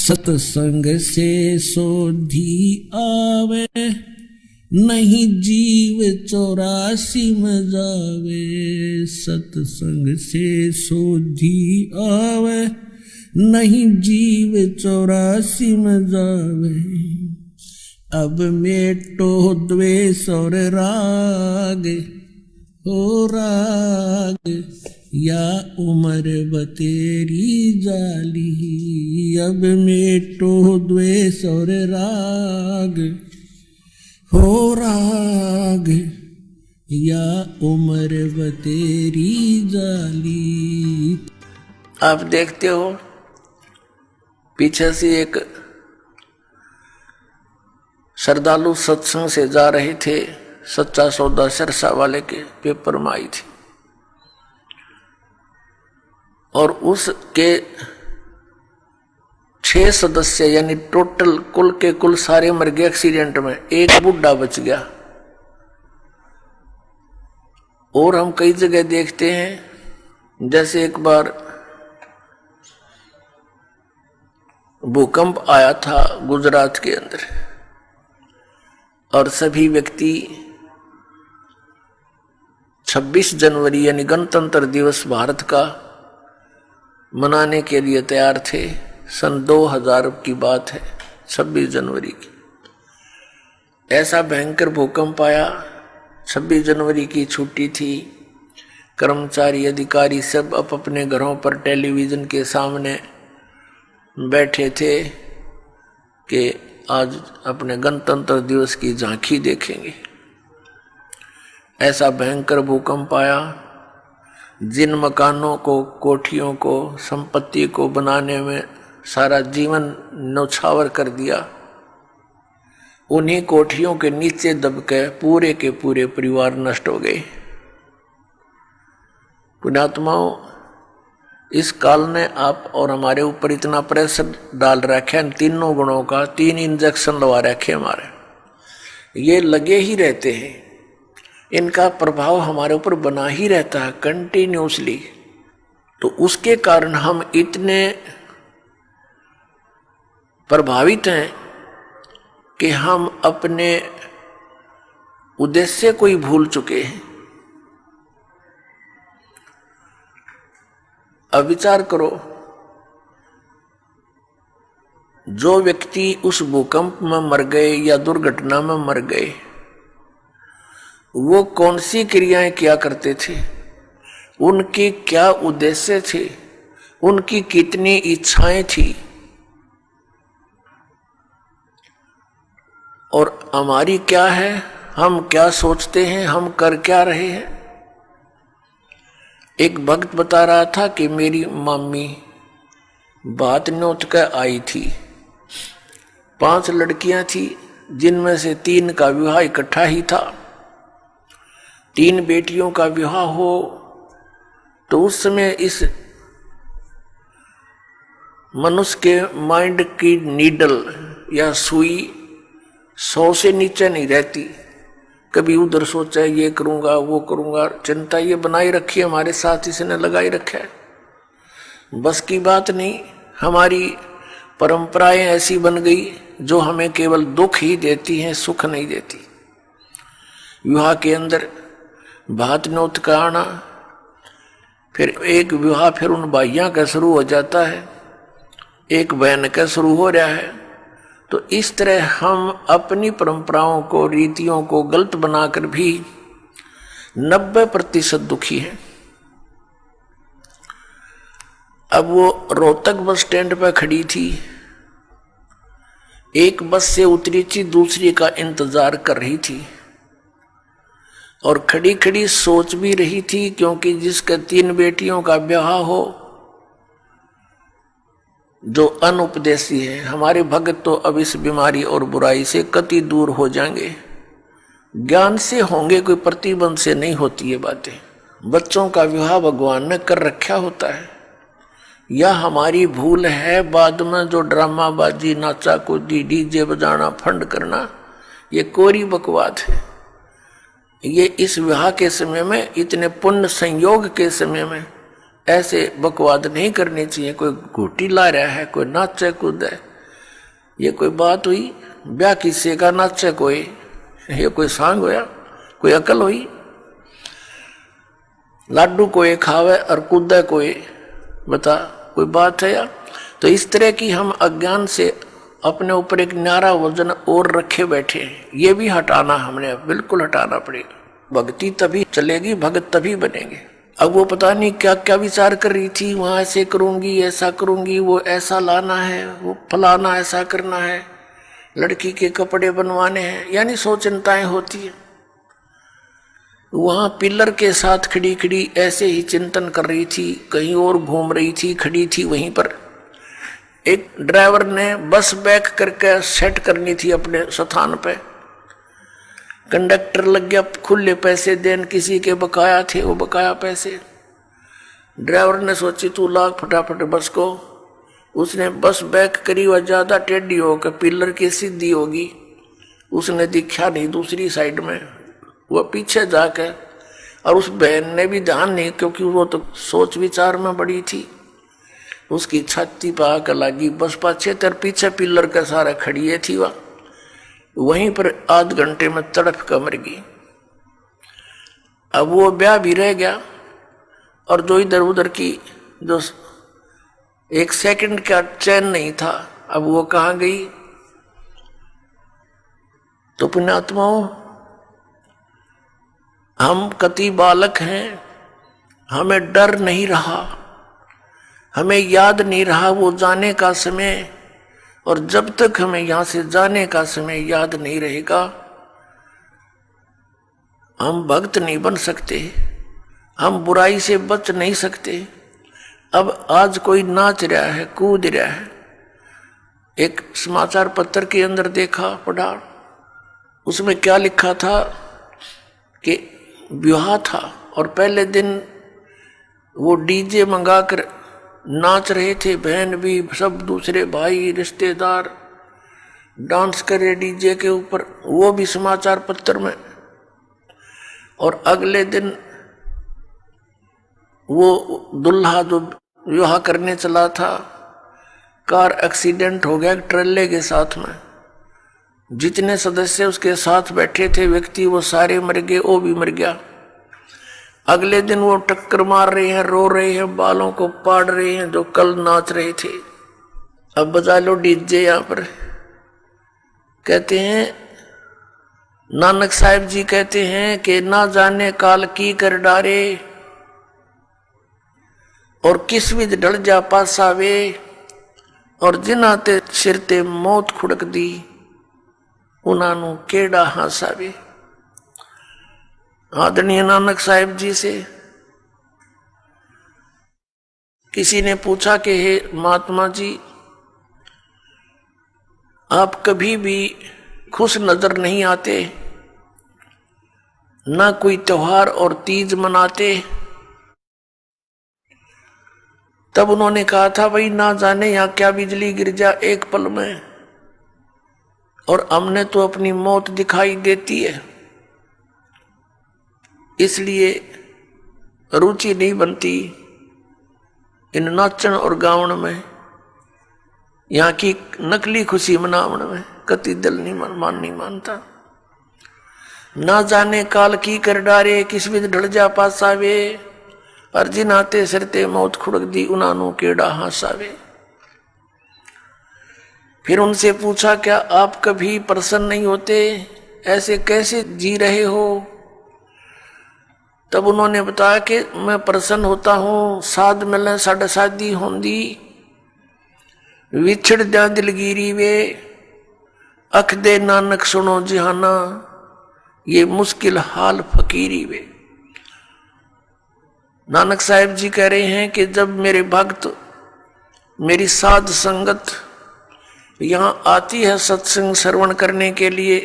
सत्संग से सोधी आवे, नहीं जीव 84 में जावे। सत्संग से सोधी आवे, नहीं जीव 84 में जावे। अब मेटो द्वेष और राग, हो राग या उम्र बतेरी जाली। अब मेटो द्वेष और राग, हो राग या उम्र बतेरी जाली। आप देखते हो पीछे से एक श्रद्धालु सत्संग से जा रहे थे, सच्चा सौदा सिरसा वाले के पेपर में आई थी, और उसके 6 सदस्य यानी टोटल कुल के कुल सारे मर गए एक्सीडेंट में, एक बुढ़ा बच गया। और हम कई जगह देखते हैं, जैसे एक बार भूकंप आया था गुजरात के अंदर, और सभी व्यक्ति 26 जनवरी यानी गणतंत्र दिवस भारत का मनाने के लिए तैयार थे। सन 2000 की बात है, 26 जनवरी की। ऐसा भयंकर भूकंप आया, 26 जनवरी की छुट्टी थी, कर्मचारी अधिकारी सब अपने घरों पर टेलीविजन के सामने बैठे थे कि आज अपने गणतंत्र दिवस की झांकी देखेंगे। ऐसा भयंकर भूकंप आया, जिन मकानों को, कोठियों को, संपत्ति को बनाने में सारा जीवन न्यौछावर कर दिया, उन्हीं कोठियों के नीचे दबके पूरे के पूरे परिवार नष्ट हो गए। पुण्यात्माओं, इस काल ने आप और हमारे ऊपर इतना प्रेशर डाल रखा है, तीनों गुणों का 3 इंजेक्शन लगा रखे हमारे, ये लगे ही रहते हैं, इनका प्रभाव हमारे ऊपर बना ही रहता है कंटिन्यूसली। तो उसके कारण हम इतने प्रभावित हैं कि हम अपने उद्देश्य को ही भूल चुके हैं। अब विचार करो, जो व्यक्ति उस भूकंप में मर गए या दुर्घटना में मर गए, वो कौन सी क्रियाएं किया करते थे, उनके क्या उद्देश्य थे, उनकी कितनी इच्छाएं थी, और हमारी क्या है, हम क्या सोचते हैं, हम कर क्या रहे हैं। एक भक्त बता रहा था कि मेरी मम्मी बात नोट कर आई थी, 5 लड़कियां थी, जिनमें से 3 का विवाह इकट्ठा ही था। 3 बेटियों का विवाह हो तो उस समय इस मनुष्य के माइंड की नीडल या सुई 100 से नीचे नहीं रहती। कभी उधर सोचा ये करूंगा, वो करूंगा, चिंता ये बनाई रखी है, हमारे साथ इसने लगाई रखा है। बस की बात नहीं, हमारी परंपराएं ऐसी बन गई जो हमें केवल दुख ही देती हैं, सुख नहीं देती। विवाह के अंदर भात नोत का आना, फिर एक विवाह फिर उन भाइयों का शुरू हो जाता है, एक बहन का शुरू हो रहा है। तो इस तरह हम अपनी परंपराओं को, रीतियों को गलत बनाकर भी 90% दुखी हैं। अब वो रोहतक बस स्टैंड पर खड़ी थी, एक बस से उतरी थी, दूसरी का इंतजार कर रही थी, और खड़ी खड़ी सोच भी रही थी, क्योंकि जिसके 3 बेटियों का ब्याह हो, जो अनुपदेशी है, हमारे भगत तो अब इस बीमारी और बुराई से कति दूर हो जाएंगे, ज्ञान से होंगे, कोई प्रतिबंध से नहीं होती ये बातें। बच्चों का विवाह भगवान ने कर रखा होता है, या हमारी भूल है बाद में जो ड्रामाबाजी, नाचा कूदी, डीजे बजाना, फंड करना, ये कोरी बकवाद है। ये इस विवाह के समय में, इतने पुण्य संयोग के समय में ऐसे बकवाद नहीं करनी चाहिए। कोई घूटी ला रहा है, कोई नाचे कूदे, ये कोई बात हुई? ब्याह किससे का नाचे कोई, ये कोई सांग होया, कोई अकल हुई? लाडू कोई खावे और कूदे कोई, बता कोई बात है या? तो इस तरह की हम अज्ञान से अपने ऊपर एक न्यारा वजन और रखे बैठे हैं, ये भी हटाना हमने बिल्कुल हटाना पड़ेगा। भक्ति तभी चलेगी, भगत तभी बनेंगे। अब वो पता नहीं क्या क्या विचार कर रही थी, वहां ऐसे करूंगी, ऐसा करूंगी, वो ऐसा लाना है, वो फलाना ऐसा करना है, लड़की के कपड़े बनवाने हैं, यानी सौ चिंताएं होती है। वहां पिलर के साथ खड़ी खड़ी ऐसे ही चिंतन कर रही थी, कहीं और घूम रही थी, खड़ी थी वहीं पर। एक ड्राइवर ने बस बैक करके सेट करनी थी अपने स्थान पे, कंडक्टर लग गया खुले पैसे देन, किसी के बकाया थे वो बकाया पैसे। ड्राइवर ने सोची तू लाग फटाफट बस को, उसने बस बैक करी, वह ज्यादा टेढ़ी होकर पिलर की सीधी होगी, उसने दिखा नहीं दूसरी साइड में, वह पीछे जाके, और उस बहन ने भी ध्यान नहीं, क्योंकि वो तो सोच विचार में बड़ी थी, उसकी छाती पर आकर लगी बस पाछे तर पीछे पिलर के सारा खड़िए थी, वह वहीं पर आध घंटे में तड़प कर मर गई। अब वो ब्याह भी रह गया, और जो इधर उधर की जो एक सेकंड का चैन नहीं था, अब वो कहाँ गई? तो पुण्यात्माओं, हम कति बालक हैं, हमें डर नहीं रहा, हमें याद नहीं रहा वो जाने का समय, और जब तक हमें यहां से जाने का समय याद नहीं रहेगा, हम भक्त नहीं बन सकते, हम बुराई से बच नहीं सकते। अब आज कोई नाच रहा है, कूद रहा है, एक समाचार पत्र के अंदर देखा, पढ़ा, उसमें क्या लिखा था कि विवाह था और पहले दिन वो डीजे मंगाकर नाच रहे थे, बहन भी, सब दूसरे भाई रिश्तेदार डांस करे डीजे के ऊपर, वो भी समाचार पत्र में। और अगले दिन वो दुल्हा जो विवाह करने चला था, कार एक्सीडेंट हो गया ट्रेले के साथ में, जितने सदस्य उसके साथ बैठे थे व्यक्ति वो सारे मर गए, वो भी मर गया। अगले दिन वो टक्कर मार रहे हैं, रो रहे हैं, बालों को पाड़ रहे हैं जो कल नाच रहे थे। अब बजा लो डीजे यहां पर। कहते हैं नानक साहिब जी कहते हैं कि ना जाने काल की कर डारे, और किस विध ढल जा पासावे, और जिन्हां ते सिर ते मौत खुड़क दी, उन्हां नू केड़ा हासावे। आदरणीय नानक साहिब जी से किसी ने पूछा कि हे महात्मा जी, आप कभी भी खुश नजर नहीं आते, ना कोई त्योहार और तीज मनाते। तब उन्होंने कहा था भाई ना जाने यहां क्या बिजली गिर जा एक पल में, और हमने तो अपनी मौत दिखाई देती है, इसलिए रुचि नहीं बनती इन नाचन और गावन में, यहाँ की नकली खुशी मनावन में, कति दिल नहीं मानता। ना जाने काल की कर डारे, किस विध ढल जा पासावे, और जिन्हाते सिरते मौत खुड़क दी, उन्हां केड़ा हासावे। फिर उनसे पूछा क्या आप कभी प्रसन्न नहीं होते, ऐसे कैसे जी रहे हो? तब उन्होंने बताया कि मैं प्रसन्न होता हूं, साध मिले साढ़े शादी होंदी, विछड़ जा दिलगिरी वे, अख दे नानक सुनो जिहाना, ये मुश्किल हाल फकीरी वे। नानक साहिब जी कह रहे हैं कि जब मेरे भक्त, मेरी साध संगत यहां आती है सत्संग श्रवण करने के लिए,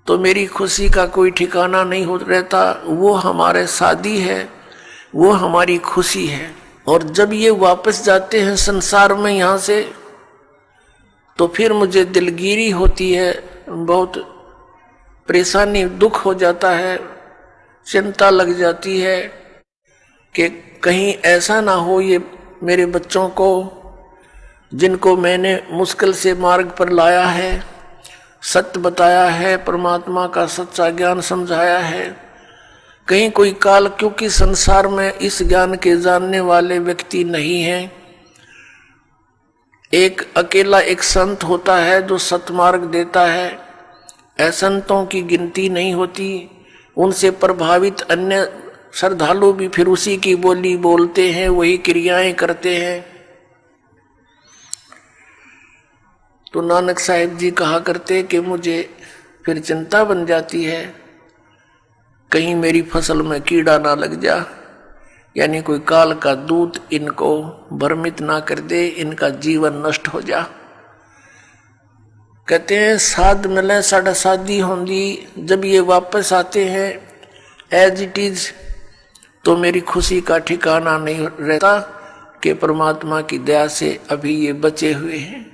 तो मेरी खुशी का कोई ठिकाना नहीं हो रहता। वो हमारे साथी है, वो हमारी खुशी है। और जब ये वापस जाते हैं संसार में यहाँ से, तो फिर मुझे दिलगिरी होती है, बहुत परेशानी, दुख हो जाता है, चिंता लग जाती है कि कहीं ऐसा ना हो ये मेरे बच्चों को जिनको मैंने मुश्किल से मार्ग पर लाया है, सत्य बताया है, परमात्मा का सच्चा ज्ञान समझाया है। कहीं कोई काल, क्योंकि संसार में इस ज्ञान के जानने वाले व्यक्ति नहीं हैं। एक अकेला एक संत होता है जो सतमार्ग देता है। असंतों की गिनती नहीं होती। उनसे प्रभावित अन्य श्रद्धालु भी फिर उसी की बोली बोलते हैं, वही क्रियाएं करते हैं। तो नानक साहिब जी कहा करते कि मुझे फिर चिंता बन जाती है, कहीं मेरी फसल में कीड़ा ना लग जा, यानी कोई काल का दूत इनको भ्रमित ना कर दे, इनका जीवन नष्ट हो जा। कहते हैं साध मिले साढ़ा शादी होंगी, जब ये वापस आते हैं एज इट इज, तो मेरी खुशी का ठिकाना नहीं रहता कि परमात्मा की दया से अभी ये बचे हुए हैं।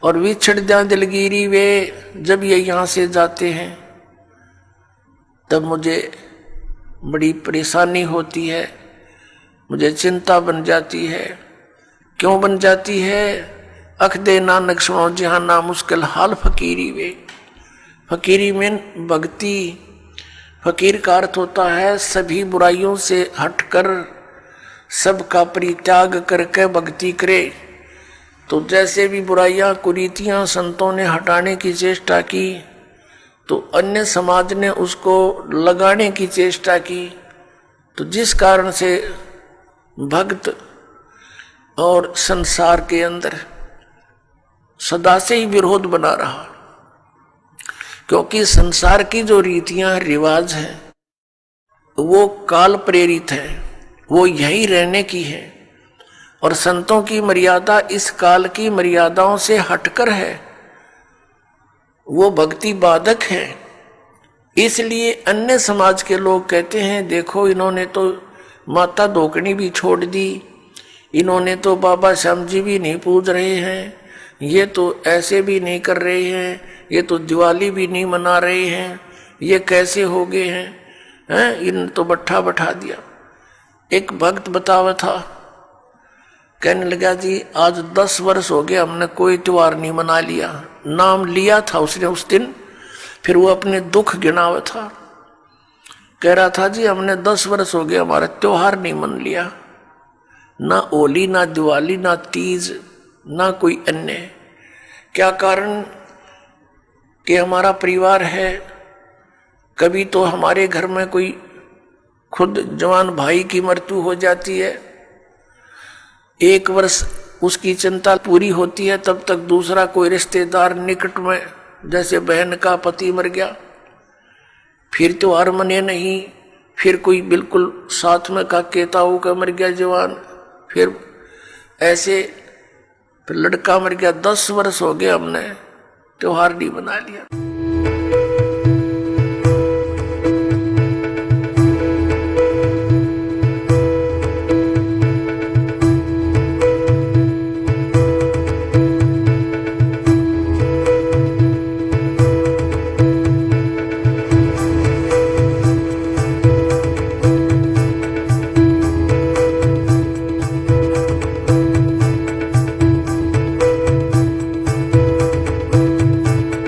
और विछड़ जा दिलगिरी वे, जब ये यहाँ से जाते हैं तब मुझे बड़ी परेशानी होती है, मुझे चिंता बन जाती है। क्यों बन जाती है? अख दे नानक सुनो जहाँ ना मुश्किल हाल फकीरी वे। फकीरी में भक्ति, फकीर का अर्थ होता है सभी बुराइयों से हटकर सबका परित्याग करके भक्ति करे। तो जैसे भी बुराइयां कुरीतियां संतों ने हटाने की चेष्टा की, तो अन्य समाज ने उसको लगाने की चेष्टा की। तो जिस कारण से भक्त और संसार के अंदर सदा से ही विरोध बना रहा, क्योंकि संसार की जो रीतियां रिवाज हैं वो काल प्रेरित है, वो यही रहने की है। और संतों की मर्यादा इस काल की मर्यादाओं से हटकर है, वो भक्ति बाधक है। इसलिए अन्य समाज के लोग कहते हैं देखो इन्होंने तो माता धोकनी भी छोड़ दी, इन्होंने तो बाबा श्याम जी भी नहीं पूज रहे हैं, ये तो ऐसे भी नहीं कर रहे हैं, ये तो दिवाली भी नहीं मना रहे हैं, ये कैसे हो गए हैं, इन तो बट्ठा बैठा दिया। एक भक्त बतावा था, कहने लगा जी आज 10 वर्ष हो गए हमने कोई त्योहार नहीं मना लिया। नाम लिया था उसने उस दिन, फिर वो अपने दुख गिनावा था। कह रहा था जी हमने 10 वर्ष हो गए हमारा त्योहार नहीं मन लिया, ना होली ना दिवाली ना तीज ना कोई अन्य। क्या कारण? कि हमारा परिवार है, कभी तो हमारे घर में कोई खुद जवान भाई की मृत्यु हो जाती है, 1 वर्ष उसकी चिंता पूरी होती है, तब तक दूसरा कोई रिश्तेदार निकट में, जैसे बहन का पति मर गया, फिर त्योहार मने नहीं, फिर कोई बिल्कुल साथ में का केताऊ का मर गया जवान, फिर ऐसे फिर लड़का मर गया। 10 वर्ष हो गए हमने त्योहार नहीं बना लिया।